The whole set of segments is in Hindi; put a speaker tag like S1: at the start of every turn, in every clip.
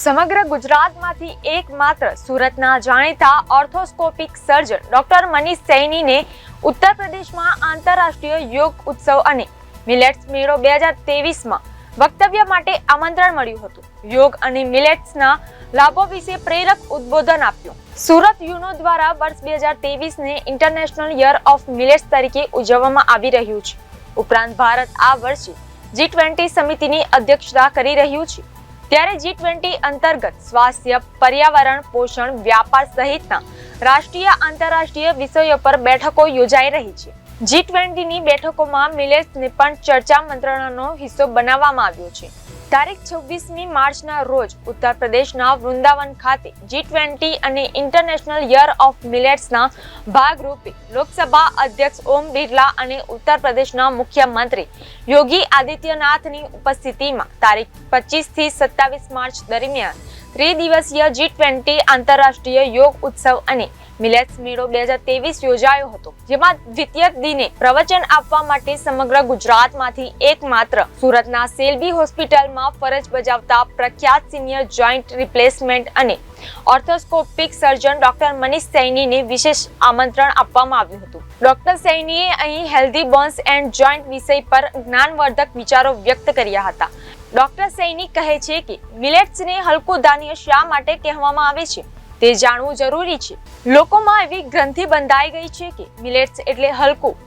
S1: સમગ્ર ગુજરાતમાંથી એકમાત્ર સુરતના જાણીતા ઓર્થોસ્કોપિક સર્જન ડોક્ટર મનીષ સૈનીને ઉત્તર પ્રદેશમાં આંતરરાષ્ટ્રીય યોગ ઉત્સવ અને મિલેટ્સ મેળો 2023માં વક્તવ્ય માટે આમંત્રણ મળ્યું હતું. યોગ અને મિલેટ્સના લાભો વિશે પ્રેરક ઉદ્બોધન આપ્યું. સુરત યુનો દ્વારા વર્ષ 2023ને ઇન્ટરનેશનલ યર ઓફ મિલેટ્સ તરીકે ઉજવવામાં આવી રહ્યું છે. ઉપરાંત ભારત આ વર્ષે G20 સમિતિની અધ્યક્ષતા કરી રહ્યું છે. ત્યારે G20 અંતર્ગત સ્વાસ્થ્ય, પર્યાવરણ, પોષણ, વ્યાપાર સહિતના રાષ્ટ્રીય આંતરરાષ્ટ્રીય વિષયો પર બેઠકો યોજાઈ રહી છે. G20ની બેઠકોમાં મિલેટ્સને પણ ચર્ચા મંત્રણાનો હિસ્સો બનાવવામાં આવ્યો છે. તારીખ 26મી માર્ચના રોજ ઉત્તર પ્રદેશના વૃંદાવન ખાતે G20 અને ઇન્ટરનેશનલ યર ઓફ મિલેટ્સના ભાગરૂપે લોકસભા અધ્યક્ષ ઓમ બિરલા અને ઉત્તર પ્રદેશના મુખ્યમંત્રી યોગી આદિત્યનાથની ઉપસ્થિતિમાં તારીખ 25 થી 27 માર્ચ દરમિયાન ત્રિદિવસીય G20 આંતરરાષ્ટ્રીય યોગ ઉત્સવ અને મિલેટ્સ મેળો 2023 યોજાયો હતો, જેમાં દ્વિતીય દિને પ્રવચન આપવા માટે સમગ્ર ગુજરાતમાંથી એકમાત્ર સુરતના સેલ્બી હોસ્પિટલમાં ફરજ બજાવતા પ્રખ્યાત સિનિયર જોઈન્ટ રિપ્લેસમેન્ટ અને ઓર્થોસ્કોપિક સર્જન ડોક્ટર મનીષ સૈનીને વિશેષ આમંત્રણ આપવામાં આવ્યું હતું. ડોક્ટર સૈનીએ અહીં હેલ્ધી બોન્સ એન્ડ જોઈન્ટ વિષય પર જ્ઞાનવર્ધક વિચારો વ્યક્ત કર્યા હતા. ડોક્ટર સૈની કહે છે કે મિલેટ્સને હલકું ધાન્ય શા માટે કહેવામાં આવે છે તે જાણવું જરૂરી છે. લોકોમાં એવી ગ્રંથિ બંધાઈ ગઈ છે કે મિલેટ્સ એટલે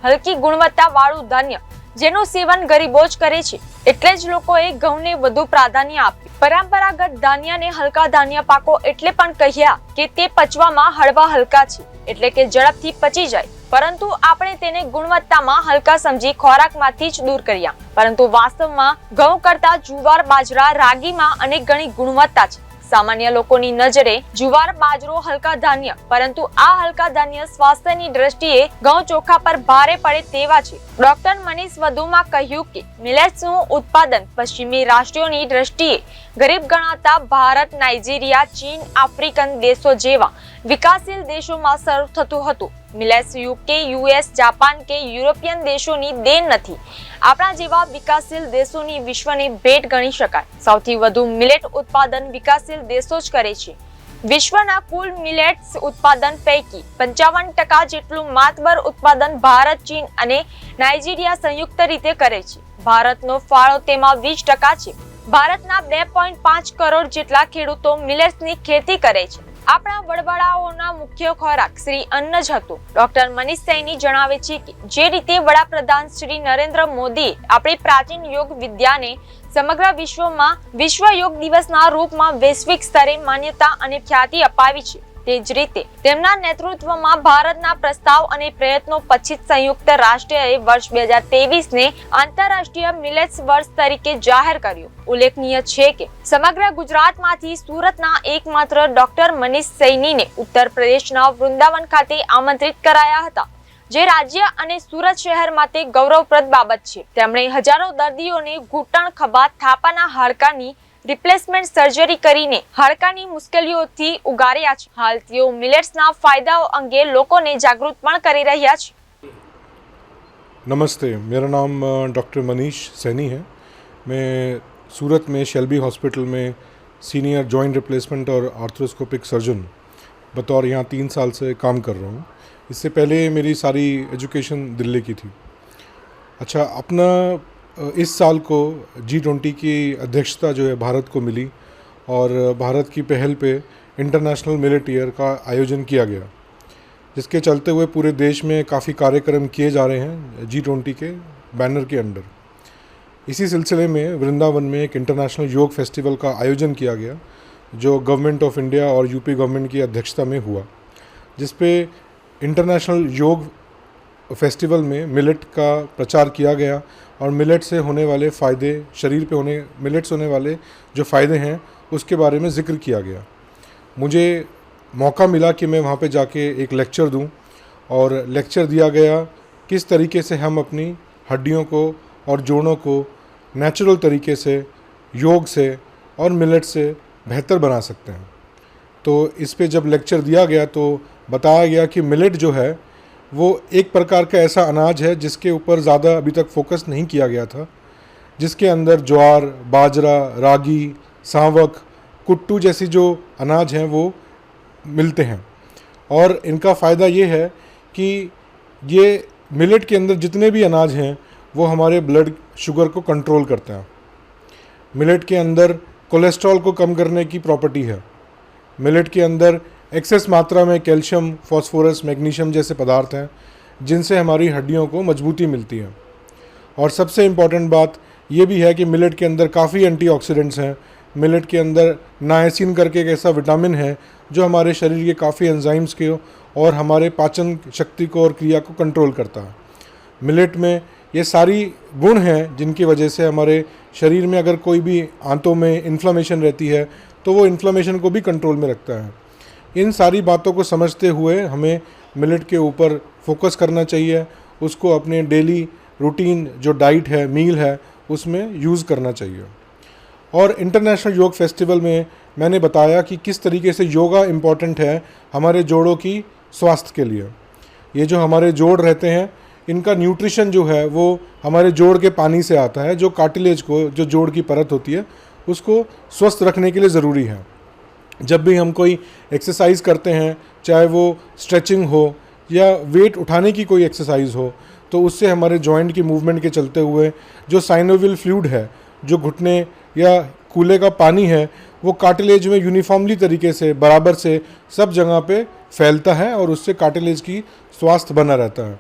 S1: હલકી ગુણવત્તા વાળું ધાન્ય જેનું સેવન ગરીબો જ કરે છે, એટલે જ લોકોએ ઘઉંને વધુ પ્રાધાન્ય આપ્યું. પરંપરાગત ધાન્યને હલકા ધાન્ય પાકો એટલે પણ કહ્યા કે તે પચવામાં હળવા હલકા છે, એટલે કે ઝડપથી પચી જાય. પરંતુ આપણે તેને ગુણવત્તામાં હલકા સમજી ખોરાકમાંથી જ દૂર કર્યા. પરંતુ વાસ્તવમાં ઘઉં કરતા જુવાર, બાજરા, રાગીમાં અનેક ગણી ગુણવત્તા છે. સામાન્ય લોકોની નજરે જુવાર, બાજરો હલકા ધાન્ય, પરંતુ આ હલકા ધાન્ય સ્વાસ્થ્યની દ્રષ્ટિએ ઘઉં ચોખા પર ભારે પડે તેવા છે. ડોક્ટર મનીષ વધુમાં કહ્યું કે મિલેટ્સનું ઉત્પાદન પશ્ચિમી રાષ્ટ્રોની દ્રષ્ટિએ ગરીબ ગણાતા ભારત, નાઇજીરિયા, ચીન, આફ્રિકન દેશો જેવા વિકાસશીલ દેશોમાં શરૂ થતું હતું. મિલેટ્સ UK, US, જાપાન કે યુરોપિયન દેશોની દેન નથી. આપણા જેવા વિકાસશીલ દેશોની વિશ્વની ભેટ ગણી શકાય. સૌથી વધુ મિલેટ ઉત્પાદન વિકાસશીલ દેશો જ કરે છે. વિશ્વના કુલ મિલેટ્સ ઉત્પાદન પૈકી 55% જેટલું માતબર ઉત્પાદન ભારત, ચીન અને નાઇજીરિયા સંયુક્ત રીતે કરે છે. ભારતનો ફાળો તેમાં 20% છે. ભારતના 2.5 કરોડ જેટલા ખેડૂતો મિલેટ્સની ખેતી કરે છે. આપણા વડવાળાઓના મુખ્ય ખોરાક શ્રી અન્ન જ હતું. ડોક્ટર મનીષ સૈની જણાવે છે કે જે રીતે વડાપ્રધાન શ્રી નરેન્દ્ર મોદીએ આપણી પ્રાચીન યોગ વિદ્યાને સમગ્ર વિશ્વમાં વિશ્વ યોગ દિવસના રૂપમાં વૈશ્વિક સ્તરે માન્યતા અને ખ્યાતિ અપાવી છે, તે જ રીતે તેમના નેતૃત્વમાં ભારતના પ્રસ્તાવ અને પ્રયત્નો પછી સંયુક્ત રાષ્ટ્રએ વર્ષ 2023ને આંતરરાષ્ટ્રીય મિલેટ્સ વર્ષ તરીકે જાહેર કર્યું. ઉલ્લેખનીય છે કે સમગ્ર ગુજરાતમાંથી સુરતના એકમાત્ર ડોક્ટર મનીષ સૈનીને ઉત્તર પ્રદેશના વૃંદાવન ખાતે આમંત્રિત કરાયા હતા, જે રાજ્ય અને સુરત શહેર માટે ગૌરવપ્રદ બાબત છે. તેમણે હજારો દર્દીઓને ઘૂંટણ, ખભા, થાપાના હાડકાની રિપ્લેસમેન્ટ સર્જરી કરીને હાડકાની મુશ્કેલીઓથી ઉગાર્યા છે. હાલ તેઓ મિલેટ્સના ફાયદાઓ અંગે લોકોને જાગૃત પણ કરી રહ્યા છે.
S2: नमस्ते, मेरा नाम डॉक्टर मनीष सैनी है. मैं सूरत में शेल्बी हॉस्पिटल में सीनियर जॉइंट रिप्लेसमेंट और आर्थ्रोस्कोपिक सर्जन बतौर यहाँ 3 साल से काम कर रहा हूँ. इससे पहले मेरी सारी एजुकेशन दिल्ली की थी. अच्छा, अपना इस साल को G20 की अध्यक्षता जो है भारत को मिली और भारत की पहल पे इंटरनेशनल मिलेट ईयर का आयोजन किया गया, जिसके चलते हुए पूरे देश में काफ़ी कार्यक्रम किए जा रहे हैं G20 के बैनर के अंडर. इसी सिलसिले में वृंदावन में एक इंटरनेशनल योग फेस्टिवल का आयोजन किया गया, जो गवर्नमेंट ऑफ इंडिया और यूपी गवर्नमेंट की अध्यक्षता में हुआ, जिसपे इंटरनेशनल योग फेस्टिवल में मिलेट का प्रचार किया गया और मिलेट से होने वाले फ़ायदे, शरीर पे मिलेट से होने वाले जो फ़ायदे हैं उसके बारे में ज़िक्र किया गया. मुझे मौका मिला कि मैं वहाँ पे जाके एक लेक्चर दूँ और लेक्चर दिया गया किस तरीके से हम अपनी हड्डियों को और जोड़ों को नेचुरल तरीके से योग से और मिलेट से बेहतर बना सकते हैं. तो इस पे जब लेक्चर दिया गया तो बताया गया कि मिलेट जो है वो एक प्रकार का ऐसा अनाज है जिसके ऊपर ज़्यादा अभी तक फोकस नहीं किया गया था, जिसके अंदर ज्वार, बाजरा, रागी, सांवक, कुट्टू जैसी जो अनाज हैं वो मिलते हैं। और इनका फ़ायदा ये है कि ये मिलेट के अंदर जितने भी अनाज हैं वो हमारे ब्लड शुगर को कंट्रोल करते हैं। मिलेट के अंदर कोलेस्ट्रॉल को कम करने की प्रॉपर्टी है। मिलेट के अंदर एक्सेस मात्रा में कैल्शियम, फास्फोरस, मैग्नीशियम जैसे पदार्थ हैं जिनसे हमारी हड्डियों को मजबूती मिलती है। और सबसे इम्पॉर्टेंट बात ये भी है कि मिलेट के अंदर काफ़ी एंटीऑक्सीडेंट्स हैं। मिलेट के अंदर नायसिन करके एक ऐसा विटामिन है जो हमारे शरीर के काफ़ी एंजाइम्स के और हमारे पाचन शक्ति को और क्रिया को कंट्रोल करता है। मिलेट में ये सारी गुण हैं जिनकी वजह से हमारे शरीर में अगर कोई भी आंतों में इन्फ्लामेशन रहती है तो वो इन्फ्लामेशन को भी कंट्रोल में रखता है। इन सारी बातों को समझते हुए हमें मिलेट के ऊपर फोकस करना चाहिए, उसको अपने डेली रूटीन जो डाइट है, मील है, उसमें यूज़ करना चाहिए। और इंटरनेशनल योग फेस्टिवल में मैंने बताया कि किस तरीके से योगा इम्पॉर्टेंट है हमारे जोड़ों की स्वास्थ्य के लिए। ये जो हमारे जोड़ रहते हैं इनका न्यूट्रिशन जो है वो हमारे जोड़ के पानी से आता है, जो कार्टिलेज को, जो जोड़ की परत होती है, उसको स्वस्थ रखने के लिए ज़रूरी है। जब भी हम कोई एक्सरसाइज करते हैं, चाहे वो स्ट्रेचिंग हो या वेट उठाने की कोई एक्सरसाइज हो, तो उससे हमारे जॉइंट की मूवमेंट के चलते हुए जो साइनोवियल फ्लूइड है, जो घुटने या कूल्हे का पानी है, वो कार्टिलेज में यूनिफॉर्मली तरीके से बराबर से सब जगह पे फैलता है और उससे कार्टिलेज की स्वास्थ्य बना रहता है।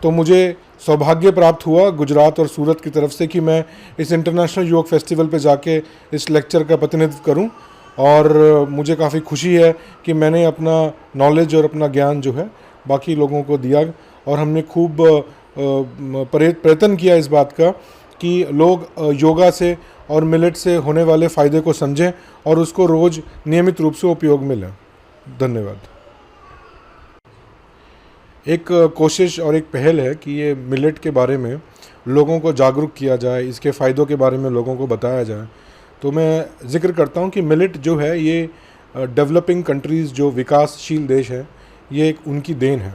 S2: तो मुझे सौभाग्य प्राप्त हुआ गुजरात और सूरत की तरफ से कि मैं इस इंटरनेशनल योग फेस्टिवल पे जाके इस लेक्चर का प्रतिनिधित्व करूं, और मुझे काफ़ी खुशी है कि मैंने अपना नॉलेज और अपना ज्ञान जो है बाकी लोगों को दिया। और हमने खूब प्रयत्न किया इस बात का कि लोग योगा से और मिलेट से होने वाले फ़ायदे को समझें और उसको रोज़ नियमित रूप से उपयोग में लें। धन्यवाद। एक कोशिश और एक पहल है कि ये मिलेट के बारे में लोगों को जागरूक किया जाए, इसके फ़ायदों के बारे में लोगों को बताया जाए। तो मैं जिक्र करता हूँ कि मिलेट जो है ये डेवलपिंग कंट्रीज़, जो विकासशील देश हैं, ये एक उनकी देन है।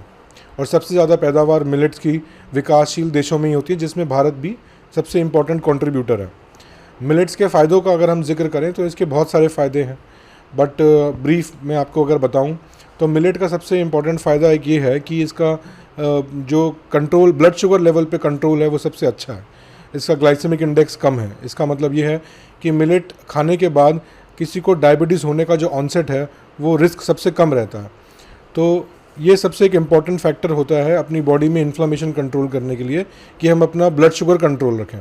S2: और सबसे ज़्यादा पैदावार मिलेट्स की विकासशील देशों में ही होती है, जिसमें भारत भी सबसे इम्पोर्टेंट कंट्रीब्यूटर है। मिलेट्स के फ़ायदों का अगर हम जिक्र करें तो इसके बहुत सारे फ़ायदे हैं, बट ब्रीफ में आपको अगर बताऊं तो मिलेट का सबसे इम्पोर्टेंट फ़ायदा एक ये है कि इसका जो कंट्रोल, ब्लड शुगर लेवल पे कंट्रोल है, वो सबसे अच्छा है। इसका ग्लाइसेमिक इंडेक्स कम है। इसका मतलब ये है कि मिलेट खाने के बाद किसी को डायबिटीज़ होने का जो ऑनसेट है वो रिस्क सबसे कम रहता है। तो ये सबसे एक इम्पॉर्टेंट फैक्टर होता है अपनी बॉडी में इन्फ्लामेशन कंट्रोल करने के लिए कि हम अपना ब्लड शुगर कंट्रोल रखें।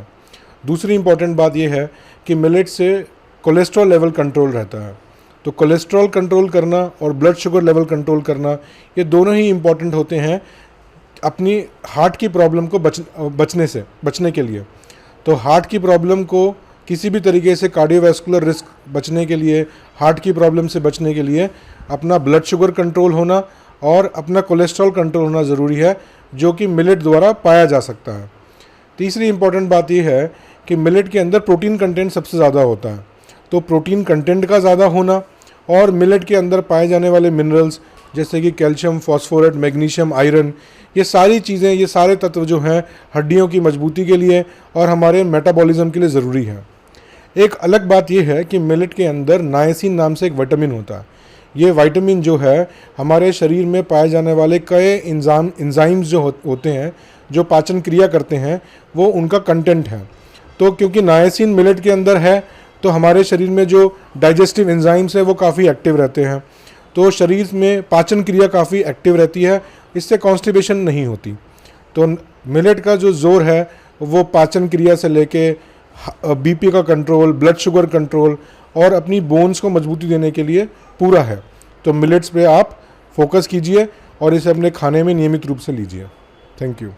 S2: दूसरी इम्पॉर्टेंट बात यह है कि मिलेट से कोलेस्ट्रॉल लेवल कंट्रोल रहता है। तो कोलेस्ट्रॉल कंट्रोल करना और ब्लड शुगर लेवल कंट्रोल करना, ये दोनों ही इम्पॉर्टेंट होते हैं अपनी हार्ट की प्रॉब्लम को बचने के लिए। तो हार्ट की प्रॉब्लम को किसी भी तरीके से, कार्डियोवैस्कुलर रिस्क बचने के लिए, हार्ट की प्रॉब्लम से बचने के लिए अपना ब्लड शुगर कंट्रोल होना और अपना कोलेस्ट्रॉल कंट्रोल होना ज़रूरी है, जो कि मिलेट द्वारा पाया जा सकता है। तीसरी इम्पॉर्टेंट बात यह है कि मिलेट के अंदर प्रोटीन कंटेंट सबसे ज़्यादा होता है। तो प्रोटीन कंटेंट का ज़्यादा होना और मिलेट के अंदर पाए जाने वाले मिनरल्स जैसे कि कैल्शियम, फॉस्फोरेट, मैग्नीशियम, आयरन, ये सारी चीज़ें, ये सारे तत्व जो हैं हड्डियों की मजबूती के लिए और हमारे मेटाबॉलिज्म के लिए ज़रूरी है। एक अलग बात यह है कि मिलेट के अंदर नायसिन नाम से एक विटामिन होता है। ये विटामिन जो है हमारे शरीर में पाए जाने वाले कई एंजाइम्स जो होते हैं, जो पाचन क्रिया करते हैं, वो उनका कंटेंट है। तो क्योंकि नायसिन मिलेट के अंदर है तो हमारे शरीर में जो डाइजेस्टिव एंजाइम्स है वो काफ़ी एक्टिव रहते हैं। तो शरीर में पाचन क्रिया काफ़ी एक्टिव रहती है, इससे कॉन्स्टिपेशन नहीं होती। तो मिलेट का जो जोर है वो पाचन क्रिया से लेके बीपी का कंट्रोल, ब्लड शुगर कंट्रोल और अपनी बोन्स को मजबूती देने के लिए पूरा है। तो मिलेट्स पे आप फोकस कीजिए और इसे अपने खाने में नियमित रूप से लीजिए। Thank you.